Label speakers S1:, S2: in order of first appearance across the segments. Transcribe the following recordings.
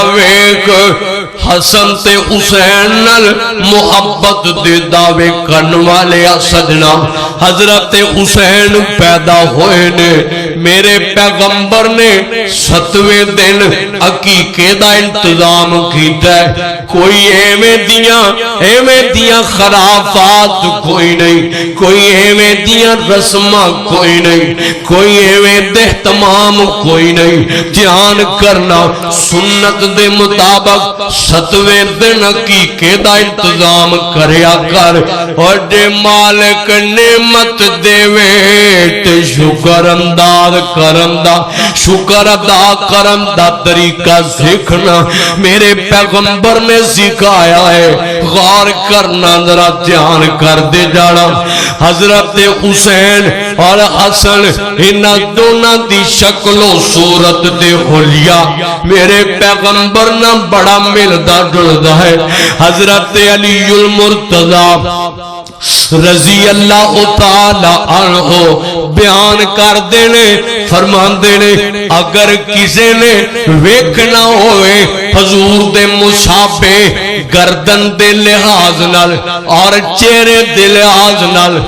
S1: Week حسن تے حسین نال محبت دے دعوے کرن والے سجنا حضرت حسین پیدا ہوئے نے میرے پیغمبر نے 7ویں دن عقیقے دا انتظام کیتا ہے کوئی ایویں دیاں خرافات کوئی نہیں کوئی ایویں دیاں رسماں کوئی نہیں کوئی ایویں اہتمام کوئی نہیں دھیان کرنا سنت دے مطابق 7ویں دن عقیقے دا انتظام کریا کر اور دے مالک نعمت دے تے شکر انداز کرن دا شکر ادا کرن دا طریقہ سیکھنا میرے پیغمبر نے سکھایا ہے غور کرنا ذرا دھیان کر دے جانا حضرت حسین اور حسن انہاں دونوں دی شکل و صورت دے حلیہ میرے پیغمبر نہ بڑا ملدا جلدا ہے حضرت علی المرتضی رضی اللہ تعالی عنہ بیان کر دینے فرمان دینے اگر کسی نے ویکھنا ہوئے حضور دے مشابے گردن دے لحاظ نال اور چہرے دے لحاظ نال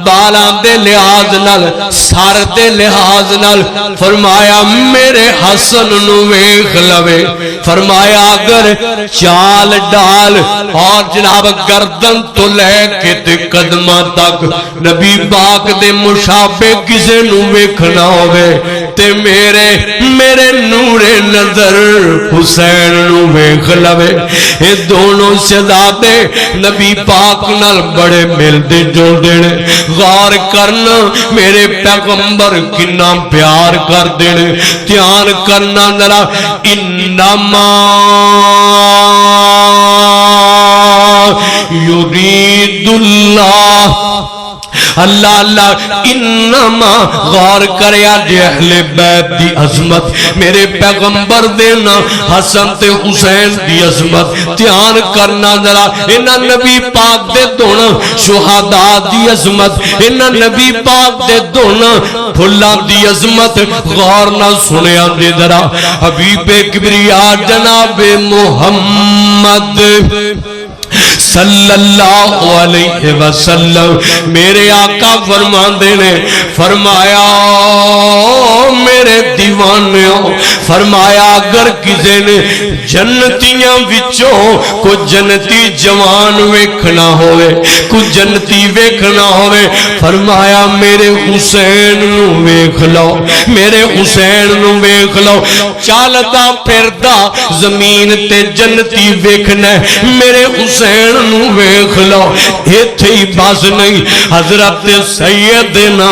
S1: بالاں دے لحاظ نال سر دے لحاظ نال فرمایا میرے حسن نو ویکھ لوے فرمایا اگر چال ڈال اور جناب گردن تو لے کے تے قدماں تک نبی پاک دے مشابے کسے نو ویکھنا ہوئے تے میرے نور نظر حسین نو ویکھ لوے اے دونوں شہزادے نبی پاک نال بڑے ملدے جلدے نے غور کرنا میرے پیغمبر کنا پیار کر دینے دھیان کرنا ذرا انما یرید اللہ اللہ انما غور کریا جے اہل بیت دی عظمت میرے پیغمبر دینا حسن تے حسین دی عظمت دھیان کرنا ذرا انہاں نبی پاک دے دونوں شہداء دی عظمت انہاں نبی پاک دے دونوں پھلاں دی عظمت غور نہ سنیا دے ذرا حبیب کبریا جناب محمد صلی اللہ علیہ وسلم میرے آقا فرماندے نے فرمایا میرے دیوانیوں فرمایا اگر کسی نے جنتیاں وچوں کو جنتی جوان ویکھنا ہوئے کو جنتی ویکھنا ہوئے فرمایا میرے حسین نو ویکھ لو میرے حسین نو ویکھ لو چالدا پھردا زمین تے جنتی ویکھنا میرے حسین نو ویکھ لو ایتھے ہی بس نہیں حضرت سیدنا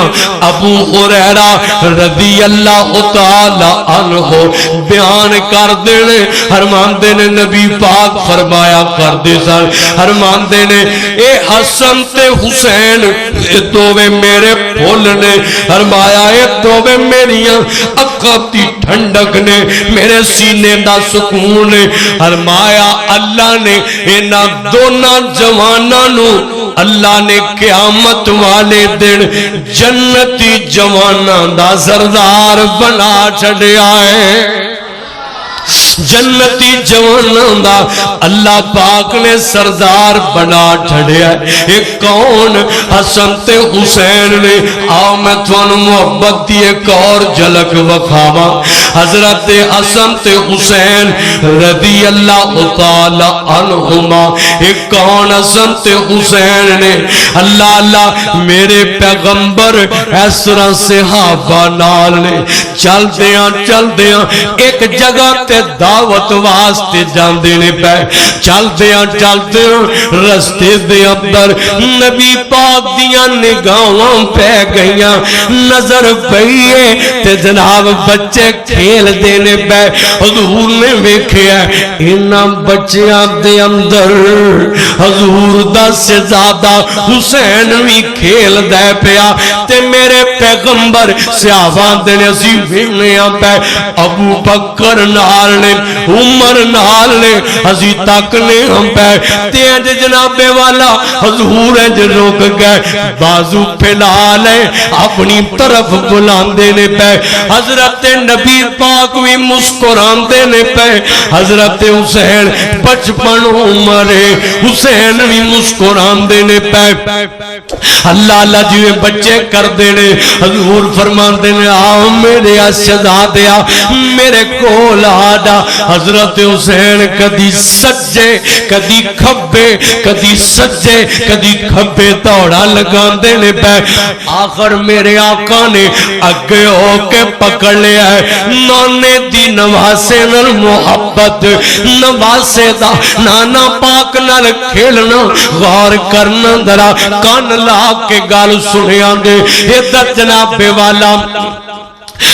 S1: ابو ہریرہ رضی اللہ تعالی عنہ بیان کر دینے فرمان دینے نبی پاک فرمایا کر دے سن فرمان دینے اے حسن تے حسین اے دوویں میرے پھول نے فرمایا اے دوویں میریاں اکھاں دی ٹھنڈک نے میرے سینے دا سکون نے فرمایا اللہ نے انہاں دونوں جواناں نو اللہ نے قیامت والے دن جنتی جواناں دا سردار بنا چھڑیا ہے جنتی جواناں دا اللہ پاک نے سردار بنا چھڑیا ہے ایک کون حسن تے حسین نے آؤ میں تھوانو محبت دی ایک اور جھلک وکھاواں حضرت حسن تے حسین رضی اللہ تعالی عنہما ایک کون حسن تے حسین نے اللہ اللہ میرے پیغمبر اس طرح صحابہ نال نے چل دیاں ایک جگہ تے دعوت واسطے جاندے نے پہ چل دیاں رستے دے اندر نبی پاک دیاں نگاہاں پہ گئیاں نظر پئیے تے جناب بچے کھیل دینے پہ حضور نے ویکھیا انہاں بچیاں دے اندر حضور دا شہزادہ حسین بھی کھیل دے پیا تے میرے پیغمبر صحابہ دے اسی ویکھنے پہ ابو بکر نال نے عمر نال نے ہزی تک نے ہم پہ تینج جناب والا حضور انج رک گئے بازو پھیلا لے اپنی طرف بلاندے نے پہ حضرت نبی پاک بھی مسکراندے نے پہ حضرت حسین 55 عمر حسین بھی مسکراندے نے پہ اللہ اللہ جی بچے کر دینے حضور فرماندے نے آ میرے شہزادیا میرے کول آجا حضرت حسین کدی سجے کدی کھبے کدی سجے کدی کھبے دوڑا لگاندے نے پہ آخر میرے آقا نے اگے ہو کے پکڑ لیا ہے نانے دی نواسے نال محبت نواسے دا نانا پاک نال کھیلنا غور کرنا درا کان لا کے گال سنیاں دے ادھر جناب والا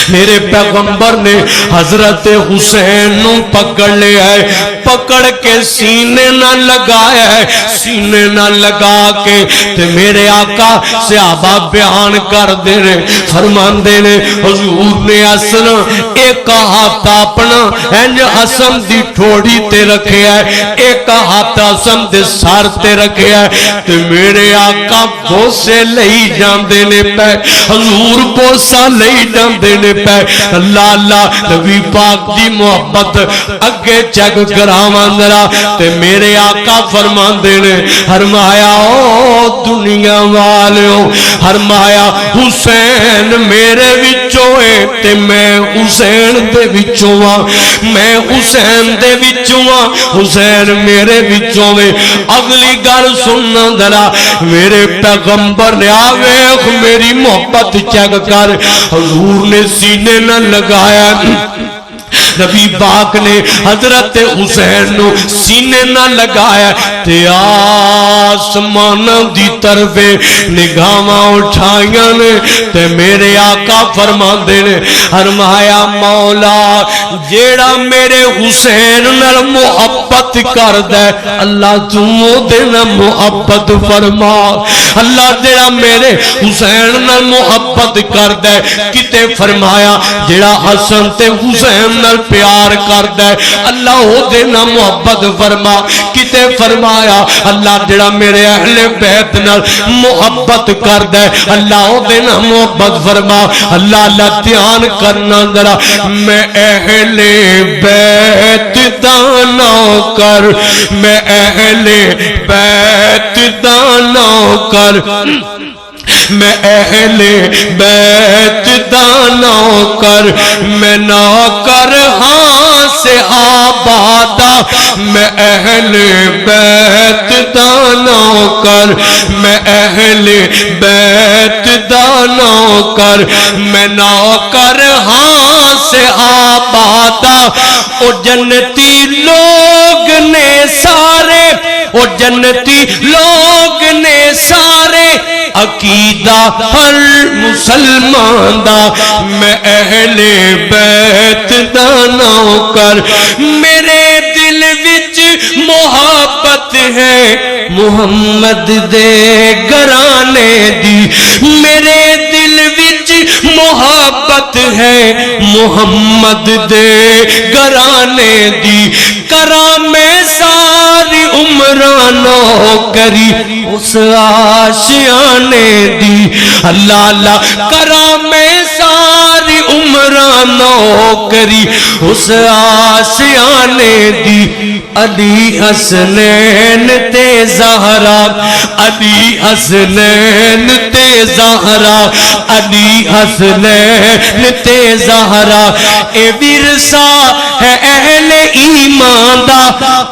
S1: میرے پیغمبر نے حضرت حسین نو پکڑ لیا ہے پکڑ کے سینے نہ لگایا ہے سینے نہ لگا کے تے میرے آقا صحابہ بیان کر دے رہے فرمان دے رہے حضور نے حسن ایک ہاتھ اپنا انج حسن دی ٹھوڑی تے رکھے ہے ایک ہاتھ حسن دے سار تے رکھے ہے تے میرے آقا بوسے لئی جان دینے پہ حضور بوسا لئی جان دینے پہ اللہ اللہ نبی پاک دی محبت اگے چیک کراواں ذرا تے میرے آقا فرمان دینے فرمایا او دنیا والیو فرمایا حسین میرے وچوں ہے تے میں حسین دے وچوں ہاں میں حسین دے وچوں ہاں حسین میرے وچوں ہے اگلی گل سننا ذرا میرے پیغمبر نے آویخ میری محبت چیک کر حضور نے سینے نہ لگایا نبی پاک نے حضرت حسین نو سینے نہ لگایا تے آسمان دی طرف نگاہاں اٹھائیاں نے تے میرے آقا فرماندے نے فرمایا مولا جیڑا میرے حسین نال محبت کردا ہے اللہ تو دے نال محبت فرما اللہ جیڑا میرے حسین نال محبت کردا ہے کتے فرمایا جیڑا حسن تے حسین نال پیار کردا ہے اللہ او دے نال محبت فرما کتے فرمایا اللہ جڑا میرے اہل بیت نال محبت کردا ہے اللہ او دے نال محبت فرما اللہ اللہ دھیان کرنا ذرا میں اہل بیت دا نوکر میں اہل بیت دا نوکر میں اہل بیت دا نوکر میں نوکر ہاں سے آبادا میں اہل بیت دا نوکر میں اہل بیت دا نوکر میں نوکر ہاں سے آبادا او جنتی لوگ نے سارے او جنتی لوگ نے سارے عقیدہ ہر مسلمان دا میں اہل بیت دا نوکر میرے دل وچ محبت ہے محمد دے گرانے دی میرے دل وچ محبت ہے محمد دے گرانے دی کرام ساری عمرانوں کری اس آشیانے دی اللہ اللہ کرام ساری عمرانوں کری اس آشیانے دی علی حسنین تے زہرا علی حسنین تے زہرا علی حسنین تے زہرا اے ورثہ ہے اہل ایمان دا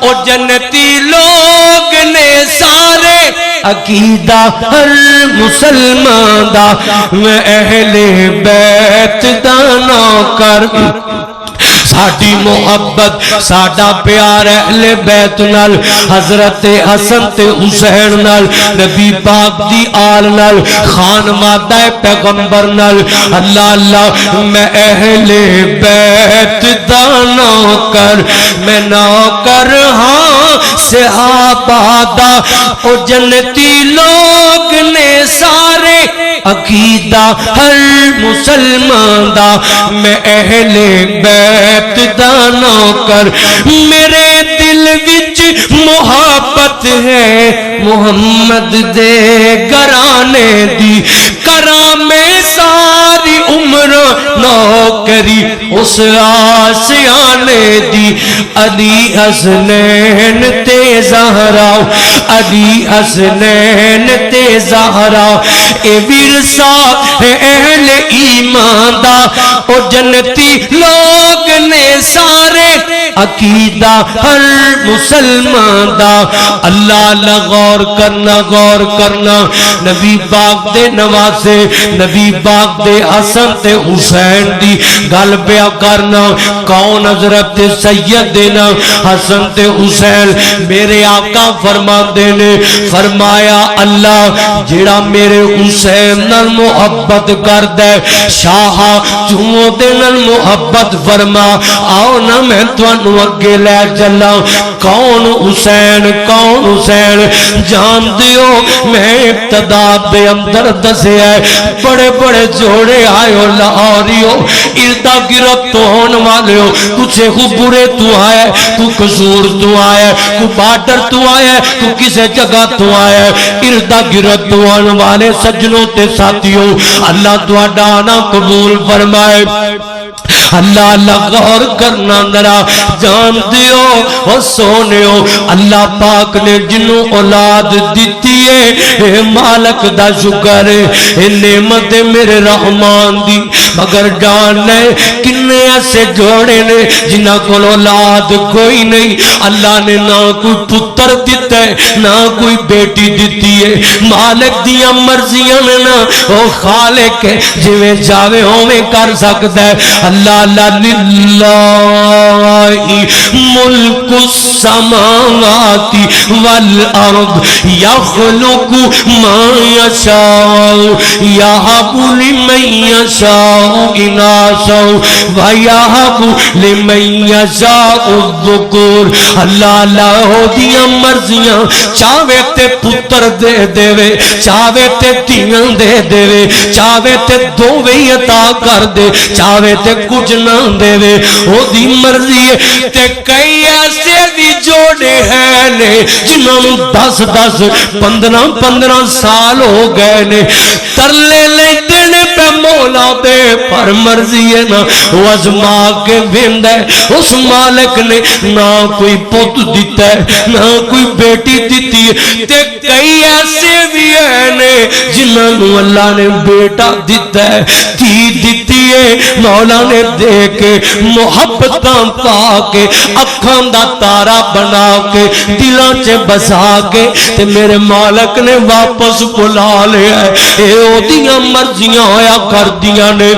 S1: او جنتی لوگ نے سارے عقیدہ ہر مسلمان دا میں اہل بیت دا نوکر ساڑی محبت ساڑا پیار اہل بیت نال حضرت حسن تے حسین نال نبی پاک دی آل نال خان مادہ پیغمبر نال اللہ اللہ میں اہل بیت دا نوکر میں نوکر ہاں صحابہ دا او جنتی لوگ نے سارے عقیدہ ہر مسلمان دا میں اہل بیت دا نوکر میرے دل وچ محبت ہے محمد دے گرانے دی کراں میں ساری عمر نوکری اس آسیانے دی علی حسنین تے زہرا علی حسنین تے زہرا اے ورثہ ہے اہل ایمان دا او جنتی لوگ نے سارے عقیدہ ہر مسلمان دا اللہ اللہ غور کرنا نبی پاک دے نوازے نبی پاک دے حسن تے حسین دی گل بیان کرنا کون حضرت سیدنا حسن تے حسین میرے آقا فرماندے نے فرمایا اللہ جڑا میرے حسین نال محبت کردا ہے شاہ چوں دے نال محبت فرما آؤ نا میں تانوں اگے لے چلا کون حسین جان دیو میں ابتدا دے اندر دسیا بڑے بڑے جوڑے آئے ہو لاہوریو اردا گرد تو ہون والے ہو کچھ کو برے تو آئے کو قصور تو آئے کو باٹر تو آئے کو کسے جگہ تو آئے اردا گرد تو ہون والے سجنوں تے ساتھیوں اللہ تو اڈانا قبول فرمائے اللہ اللہ غور کرنا ذرا جان دیو اور سونیو اللہ پاک نے جنوں اولاد دیتی ہے مالک دا شکر ہے نعمت میرے رحمان دی مگر جاننے کنے ایسے جوڑے نے جنہ کو اولاد کوئی نہیں اللہ نے نہ کوئی پتر دیتا ہے نہ کوئی بیٹی دیتی ہے مالک دیا مرضیاں میں نہ وہ خالق ہے جویں جاوے ہومیں کر سکتا ہے اللہ اللہ للہ ملک السماوات والارض یخلق ما یشاء یہب لمن یشاء اناثا ویہب لمن یشاء الذکور اللہ اللہ ہو دیا مرضیاں چاہوے تے پتر دے دے چاہوے تے تیاں دے دے چاہوے تے دووے عطا کر دے چاہوے تے کچھ نہ دے وے او دی مرضی ہے تے کئی ایسے بھی جوڑے ہیں نے جنہوں 10-15 سال ہو گئے نے ترلے لیتے نے پہ مولا دے پر مرضی ہے نا وہ ازما کے بند ہے اس مالک نے نہ کوئی پوت دیتا ہے نہ کوئی بیٹی دیتی ہے تے کئی ایسے بھی ہیں نے جنہوں اللہ نے بیٹا دیتا ہے تھی دیتی ہے مولا نے دے کے محبتاں پا کے اکھاں دا تارا بنا کے دلاں چے بسا کے تے میرے مالک نے واپس بلا لیا ہے اے او دیاں مرضیاں ہویا کر دیاں نے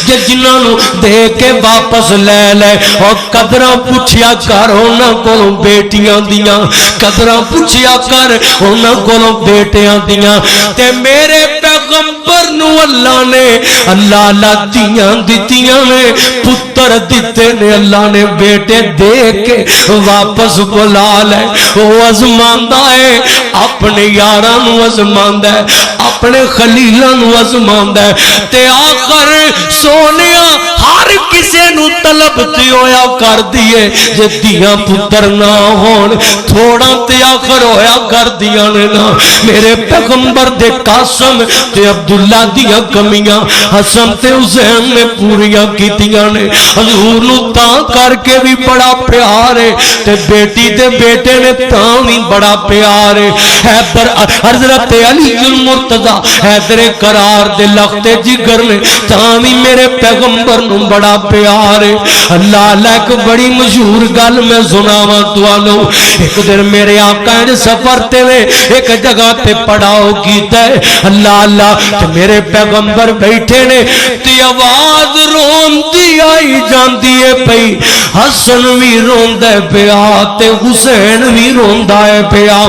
S1: جنہوں دے کے واپس لے لے اور قدرہ پوچھیا کر ہونا کولوں بیٹیاں دیاں قدرہ پوچھیا کر ہونا کولوں بیٹیاں دیاں تے میرے پیغمبر نو اللہ نے اللہ اللہ دیاں دیتیاں نے پتر دیتے نے اللہ نے بیٹے دے کے واپس بلا لے وہ ازماندہ ہے اپنے یاران ازماندہ ہے اپنے خلیلان ازماندہ ہے تے آخر سونیا ہر کسے نو طلب تے ہویا کر دیئے جے دیاں پتر نہ ہون تھوڑا تے آخر ہویا کر دیاں نے نا میرے پیغمبر دے قاسم تے عبداللہ دیاں کمیاں حسن تے حسین نے پوریاں کیتیاں نے حضور نو تاں کر کے بھی بڑا پیار ہے تے بیٹی تے بیٹے نے تاں بھی بڑا پیار ہے حیدر حضرت علی المرتضی حیدر قرار دے لخت جگر نے تاں بھی میرے پیغمبر نو بڑا پیار ہے اللہ اللہ ایک بڑی مشہور گل میں سناواں تانوں ایک دن میرے آقا نے سفر تے نے ایک جگہ تے پڑاؤ کیتا ہے اللہ اللہ تے میرے پیغمبر بیٹھے نے تے آواز روندی آئی جاندی ہے پئی حسن بھی روندا ہے پیا تے حسین بھی روندا ہے پیا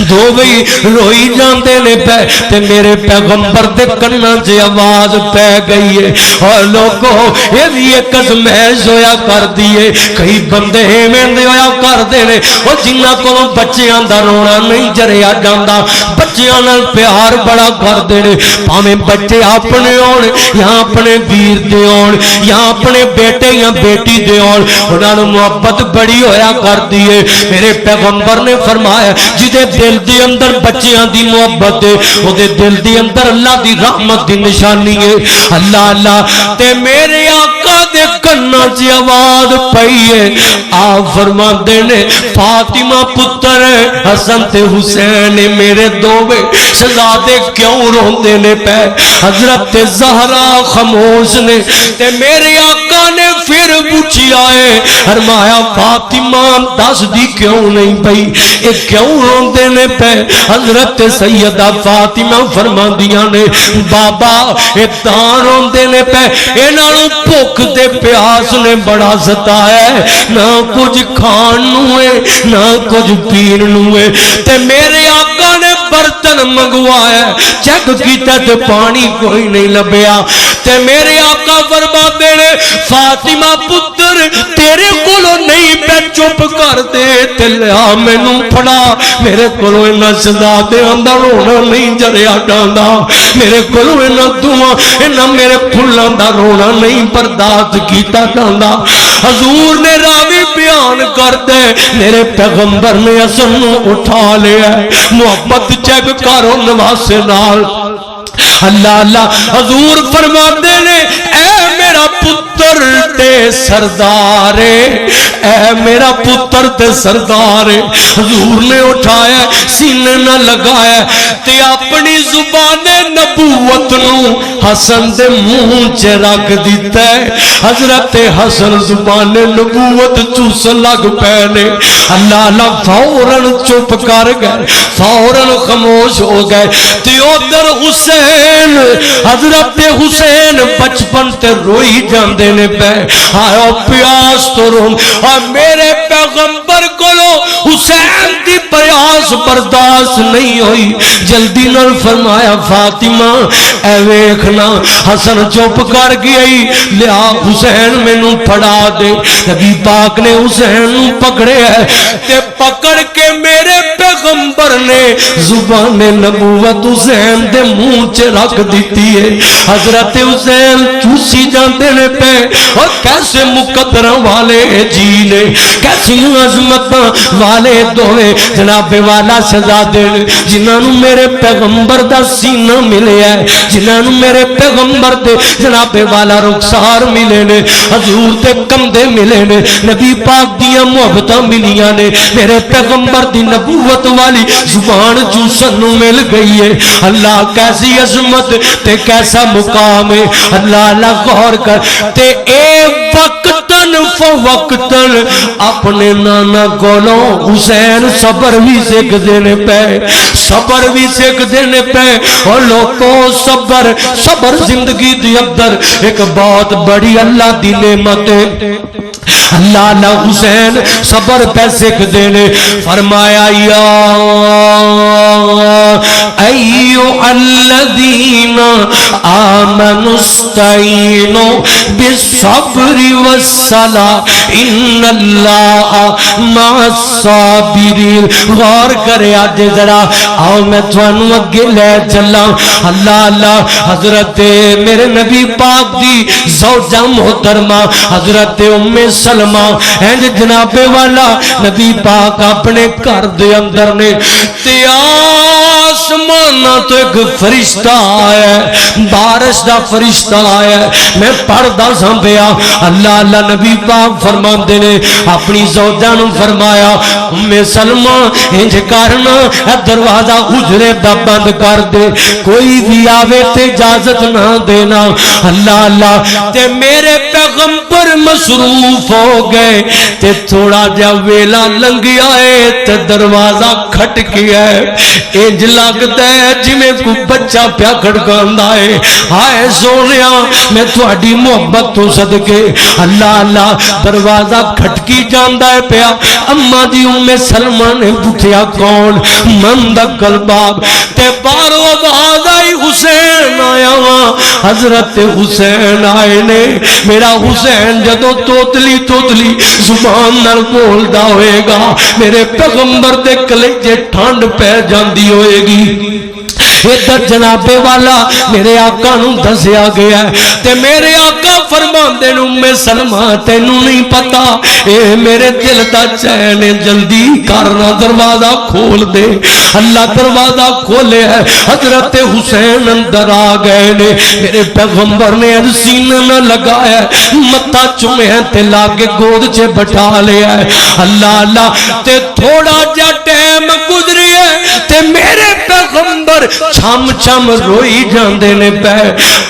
S1: دوویں روئی جاندے نے پے تے میرے پیغمبر دے کناں چ آواز پے گئی ہے اور لوگو یہ بھی ایک ازمائش ہویا کر دیے کئی بندے ایویں دے ہویا کردے نے او جنہاں کولوں بچیاں دا رونا نہیں جریا جاندا بچیاں نال پیار بڑا کردے نے بھاویں بچے اپنے ہون یا اپنے ویر دے ہون یا اپنے بیٹے یا بیٹی دے ہون انہاں نوں محبت بڑی ہویا کردی ہے میرے پیغمبر نے فرمایا جدے دل دے اندر بچیاں دی محبت ہے او دے دل دے اندر اللہ دی رحمت دی نشانی ہے اللہ اللہ تے میرے آقا دے کناں چ آواز پئی ہے آپ فرماندے نے فاطمہ پتر حسن تے حسین میرے دوویں شہزادے کیوں روندے نے پے حضرت زہرا خاموش نے تے میرے آقا نے پھر پوچھیا ہے فرمایا فاطمہ دس دی کیوں نہیں پئی اے کیوں روندے نے پے حضرت سیدہ فاطمہ فرماندیاں نے بابا اے تاں روندے نے پے انہاں نوں بھوک تے پیاس نے بڑا ستایا ہے نہ کچھ کھان نوں ہے نہ کچھ پین نوں ہے تے میرے آقا نے برتن منگوایا چیک کیتا تے پانی کوئی نہیں لبیا تے میرے آقا فرماندے نے فاطمہ پتر تیرے کولوں نہیں پہ چپ کر دے تے لیا مینوں پھڑا میرے کولوں انہاں شہزادے اندر رونا نہیں جریا جاندا میرے کولوں انہاں دعا انہاں میرے پھلاں دا رونا نہیں برداشت کیتا جاندا حضور نے راوی بیان کر دے میرے پیغمبر نے حسن نوں اٹھا لیا محبت چیک کرو نواسے نال اللہ اللہ حضور فرماندے نے اے میرا پتر تے سردار اے میرا پتر تے سردار حضور نے اٹھایا سینے نہ لگایا تے اپنی زبان نبوت نو حسن دے منہ چ رکھ دیتا ہے حضرت حسن زبان نبوت چوس لگ پے نے اللہ اللہ فوراً چپ کر گئے فوراً خاموش ہو گئے تے ادھر حسین حضرت حسین بچپن تے روئی جاندے نے پے آؤ پیاس تو روم اور میرے پیغمبر کولو حسین دی پیاس برداشت نہیں ہوئی جلدی نال فرمایا فاطمہ اے ویکھنا حسن چپ کر گئی لیا حسین مینوں پھڑا دے نبی پاک نے حسین نوں پکڑیا تے پکڑ کے میرے پیغمبر نے زبان نبوت حسین دے منہ چ رکھ دیتی ہے حضرت حسین چوسی جاندے نے پے اور کیسے مقدراں والے جی نے کیسی عظمتاں والے دوے جناب والا شہزادے جنہاں نوں میرے پیغمبر دا سینہ ملیا ہے جنہاں نوں میرے پیغمبر دے جناب والا رخسار ملے نے حضور دے کندھے ملے نے نبی پاک دیاں محبتاں ملیاں نے میرے پیغمبر دی نبوت والی زبان چوسن نوں مل گئی ہے اللہ کیسی عظمت تے کیسا مقام ہے اللہ اللہ غور کر تے اے وقتاً فوقتاً اپنے نانا کولوں حسین صبر بھی سکھ دینے پے صبر بھی سکھ دینے پے اور لوگوں صبر صبر زندگی دی اندر ایک بہت بڑی اللہ دی نعمت ہے اللہ اللہ حسین صبر پہ سکھ دینے فرمایا یا ایو الذین آمنوا استعینوا بالصبر والصلاۃ ان اللہ مع الصابرین غور کرے آج ذرا آؤ میں تھانوں اگے لے چلا اللہ اللہ حضرت میرے نبی پاک دی زوجہ محترمہ حضرت ام سلمہ اینج جناب والا نبی پاک اپنے گھر دے اندر نے تے آسمان تو ایک فرشتہ آیا ہے بارش دا فرشتہ آیا ہے میں پڑھدا سنبھیا اللہ اللہ نبی پاک فرماندے نے اپنی زوجہ نوں فرمایا ام سلمہ انج کرنا دروازہ حجرے دا بند کر دے کوئی بھی آوے تے اجازت نہ دینا اللہ اللہ تے میرے پیغمبر مصروف ہو گئے تے تھوڑا جا ویلا لنگیا ہے تے دروازہ کھٹ گیا ہے انج لگتا ہے جی میں کوئی بچہ پیا کھڑکاندا ہے ہائے سونیا میں تہاڈی محبت تو صدقے اللہ اللہ دروازہ کھٹکی جاندا ہے پیا اما جی ام سلمہ نے پوچھا کون؟ من دا کلباب تے بارو آواز آئی حسین آیا وا حضرت حسین آئے نے میرا حسین جدو توتلی توتلی زبان نال بولدا ہوئے گا میرے پیغمبر دے کلیجے ٹھنڈ پہ جاندی ہوئے گی ادھر جناب والا میرے آقا نو دسیا گیا ہے تے میرے آقا فرماندے نے ام سلمہ تینوں نہیں پتا اے میرے دل دا چین جلدی کرنا دروازہ کھول دے اللہ دروازہ کھولے ہے حضرت حسین اندر آ گئے نے میرے پیغمبر نے سینہ نہ لگایا متھا چومیا تے لا کے گود چ بٹھا لیا ہے اللہ اللہ تے تھوڑا جا ٹائم گزری ہے تے میرے پیغمبر چھم چھم روئی جاندے نے پہ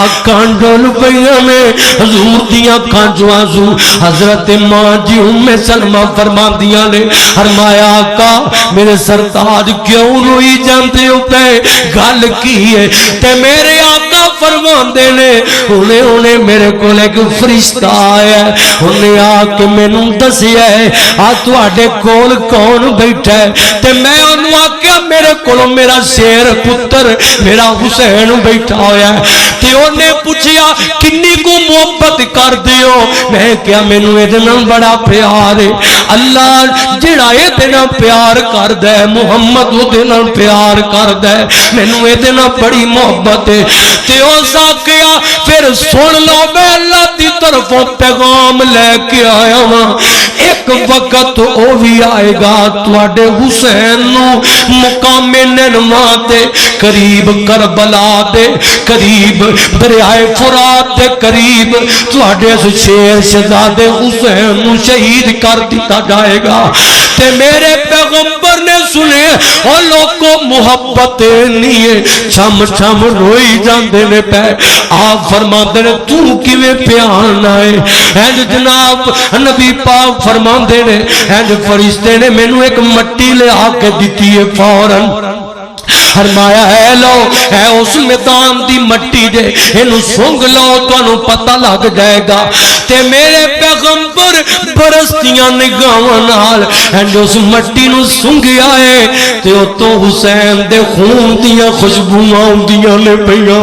S1: اکھاں ڈول پئیاں نے حضور دیاں اکھاں جو آنسو حضرت ماں جی ام سلمہ فرماندیاں نے فرمایا آقا میرے سرتاج کیوں روئی جاندے ہو پہ گل کی ہے تے میرے آقا فرماندے نے انہیں میرے کو ایک فرشتہ آیا ہے انہیں آ کے مینوں دسیا ہے آ تواڈے کول کون بیٹھا ہے تے میں انہوں آکھیا میرے کولوں میرا شیر پتر میرا حسین بیٹھا ہویا ہے تے انہیں پوچھیا کنی کو محبت کر دیو میں کیا مینوں اے دے نال بڑا پیار ہے اللہ جڑا اے دے نال پیار کردا ہے محمد او دے نال پیار کردا ہے مینوں اے دے نال بڑی محبت ہے تے او ساکیا پھر سن لو میں اللہ دی طرفوں پیغام لے کے آیا ہاں ایک وقت او بھی آئے گا تواڈے حسین نو مقام نینوا تے قریب کربلا دے قریب دریائے فرات دے قریب تواڈے شیر شہزادے حسین نو شہید کر دیتا جائے گا تے میرے پیغمبر نے سنے او لوگوں محبت نہیں ہے چھم چھم روئی جاندے نے پہ آپ فرماندے نے تو کیویں پیان آئے اینج جناب نبی پاک فرماندے نے اینج فرشتے نے مینوں ایک مٹی لے آ کے دتی ہے فوراً فرمایا ہے لو ہے اس میدان دی مٹی دے اینو سونگ لو تانوں پتہ لگ جائے گا تے میرے پیغمبر برستیاں نگاہاں نال اینڈ اس مٹی نو سونگیا ہے تے او تو حسین دے خون دیاں خوشبوواں اوندیاں نے پیاں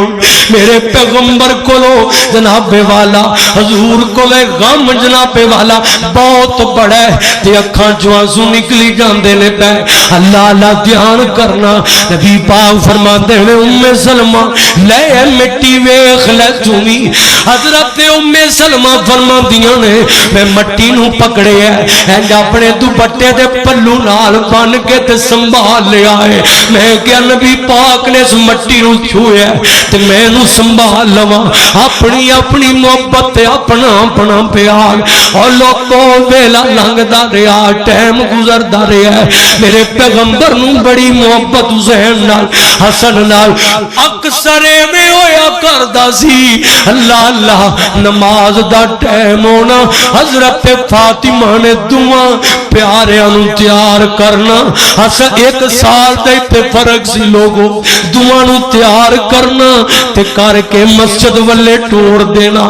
S1: میرے پیغمبر کولو جناب والا حضور کولے غم جناب والا بہت بڑا ہے تے اکھاں چوں آنسو نکلی جاندے نے پے اللہ اللہ دھیان کرنا نبی پاک فرماتے ہیں ام سلمہ لے مٹی ویکھ لے تمی حضرت ام سلمہ فرماندیاں نے میں مٹی نو پکڑے ہے انج اپنے دوپٹے دے پلو نال بن کے تے سنبھال لیا ہے میں کیا نبی پاک نے اس مٹی نو چھویا تے میں نو سنبھال لواں اپنی اپنی محبت تے اپنا اپنا پیار اور لوگوں ویلا لنگدا رہیا ٹائم گزردا رہیا میرے پیغمبر نو بڑی محبت حسین نال حسن نال اکثر میں ہویا کردا سی اللہ اللہ نماز دا ٹائم ہونا حضرت فاطمہ نے دعا پیاریاں نو تیار کرنا حسن ایک سال دے تے فرق سی لوگوں دعا نو تیار کرنا تے کر کے مسجد والے ٹوڑ دینا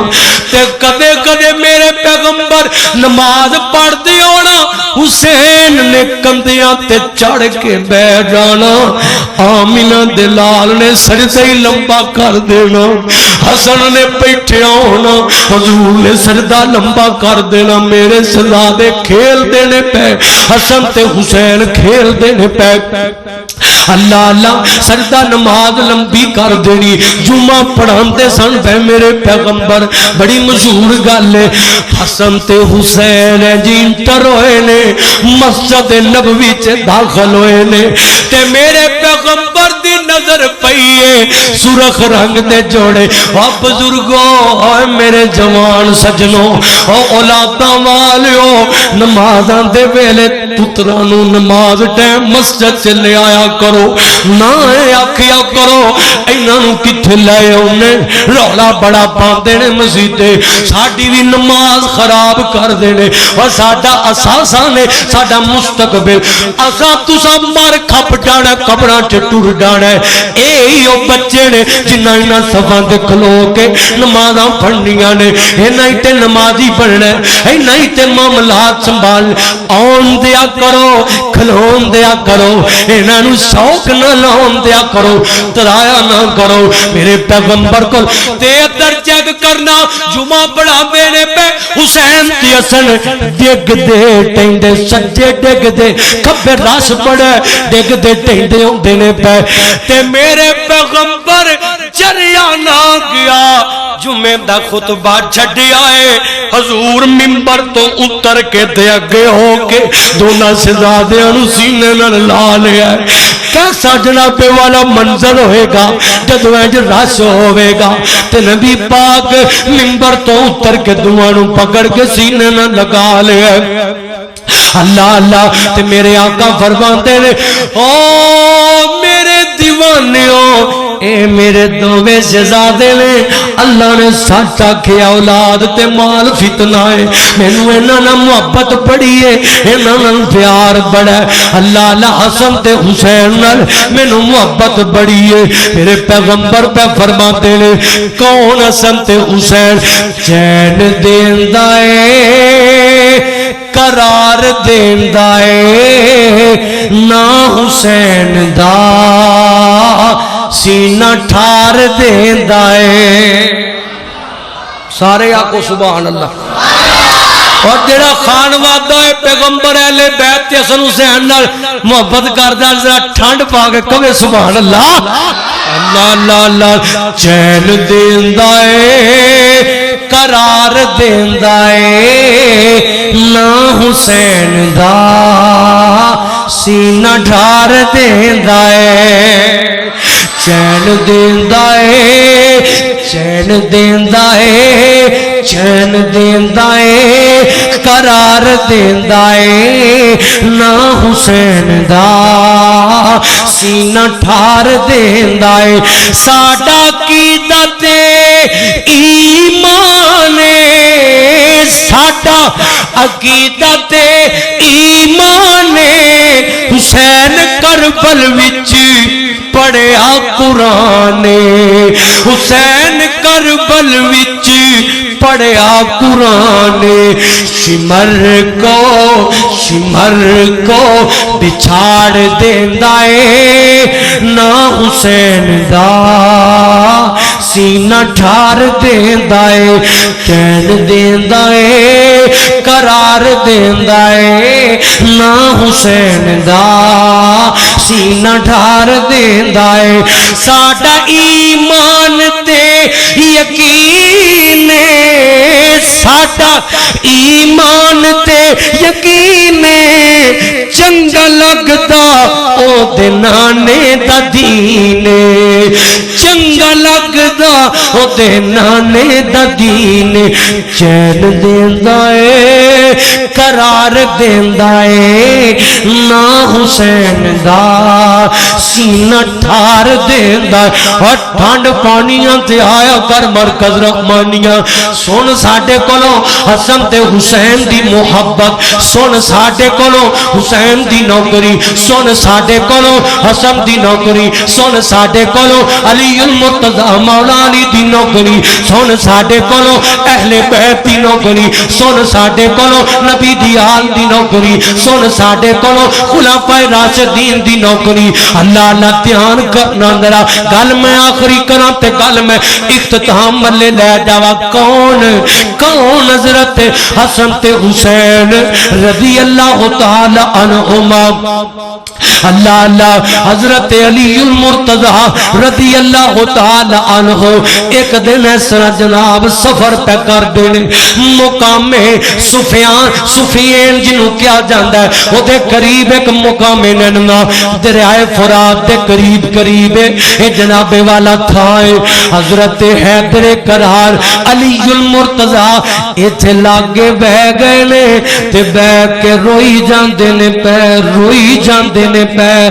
S1: تے کدے کدے میرے پیغمبر نماز پڑھ دی ہونا حسین نے کندیاں تے چڑھ کے بیٹھ جانا آمینہ دلال نے سجدہ ہی لمبا کر دینا حسن نے بیٹھے ہونا حضور نے سجدہ لمبا کر دینا میرے سزادے کھیل دینے پہ حسن تے حسین کھیل دینے پہ اللہ اللہ سجدہ نماز لمبی کر دینی جمعہ پڑھانتے سن پہ میرے پیغمبر بڑی مشہور گل ہے حسن تے حسین جی انٹر ہوئے نے مسجد نبوی چے داخل ہوئے نے تے میرے پیغمبر دی نظر پئیے سرخ رنگ دے جوڑے بزرگوں میرے جوان سجنوں اولاداں والیو نمازاں دے ویلے پتراں نو نماز ٹائم مسجد چ لے آیا کرو نہ آکھیا کرو انہاں نو کتھے لے اونے رولا بڑا پاندے نے مسجدے ساڈی وی نماز خراب کر دینے اور ساڈا اساسا نے ساڈا مستقبل اساں تساں مر کھپ جانا قبراں چ ٹر جانا اے او بچے نے جنہاں انہاں صفاں تے کھلو کے نمازاں پڑھنیاں نے انہاں تے نمازی بننا انہاں تے معاملات سنبھال آن دے دیا کرو کھلون دیا کرو انہاں نو شوق نہ لاؤن دیا کرو ترایا نہ کرو میرے پیغمبر کو تے ادھر چیک کرنا جمعہ پڑھا میرے پہ حسین تے حسن ڈگ دے ٹینڈے سجے ڈگ دے کھبے راس پڑے ڈگ دے ٹینڈے ہوندے نے پہ تے میرے پیغمبر چریا نہ گیا جمعے دا خطبہ چھڈیا ہے حضور منبر تو اتر کے دے اگے ہو کے دونوں شہزادیاں نو سینے نال لا لیا ہے کیسا جناب والا منظر ہوئے گا جدو انج رش ہوئے گا تے نبی پاک منبر تو اتر کے دونوں نو پکڑ کے سینے نال لگا لیا ہے اللہ اللہ تے میرے آقا فرماتے نے او میرے دیوانیوں اے میرے دوویں شہزادے نے اللہ نے سچ آکھیا اولاد تے مال فتنہ ہے مینوں انہاں نال محبت بڑی ہے انہاں نال پیار بڑا ہے اللہ اللہ حسن تے حسین نال مینوں محبت بڑی ہے میرے پیغمبر پہ فرماتے نے کون حسن تے حسین چین دیندا اے قرار دیندا اے نا حسین دا سینہ ٹھار دیندا اے سارے آکو سبحان اللہ اور جڑا خان وعدہ ہے پیغمبر اہل بیت تے حسن حسین نال محبت کردا ذرا ٹھنڈ پا کے کہے سبحان اللہ اللہ اللہ اللہ چین دیندا اے قرار دیندا اے نا حسین دا سینہ ٹھار دیندا اے چین دیندا اے چین دیندا اے چین دیندا اے قرار دیندا اے نا حسین دا سینہ ٹھار دیندا اے ساڈا عقیدہ تے ایمان اے ساڈا عقیدہ تے ایمان اے حسین کربل وچ پڑھیا قرآن حسین کربل وچ پڑھیا قرآن شمر کو بچھاڑ دیندا اے نا حسین دا سینہ ٹھار دیندا اے چین دیندا اے قرار دیندا اے نا حسین دا سینہ ٹھار دیندا اے ساڈا ایمان تے یقین ساڈا ایمان تے یقین چنگا لگدا او دے نانے دا دین چنگا لگدا او دے نانے دا دین چین دیندا اے قرار دیندا اے نا حسین دا سینہ ٹھار دیندا اور ٹھنڈ پانیاں تے آیا کر مرکز رحمانیاں سن ساڈے کولوں حسن تے حسین دی محبت سن ساڈے کولوں حسین دی نوکری سن ساڈے کولوں حسن دی نوکری سن ساڈے کولوں علی المرتضی مولا علی دی نوکری سن ساڈے کولوں اہل بیت دی نوکری سن ساڈے کولوں نبی دی آل دی نوکری سن ساڈے کولوں خلفائے راشدین دی نوکری اللہ اللہ دھیان کرنا ذرا گل میں آخری کراں تے گل میں اختتام ملے لے جاواں کون حضرت حسن تے حسین رضی اللہ تعالی عنہما اللہ اللہ حضرت علی المرتضی رضی اللہ تعالی عنہ ایک دن ایسا جناب سفر پہ کر دینے مقام سفیان جنہوں کیا جاندہ ہے وہ دے قریب ایک مقام ننگا دریائے فرات دے قریب اے جناب والا تھائے حضرت حیدر قرار علی المرتضی ایتھے لاگے بہ گئے نے تے بہ کے روئی جاندے نے پہ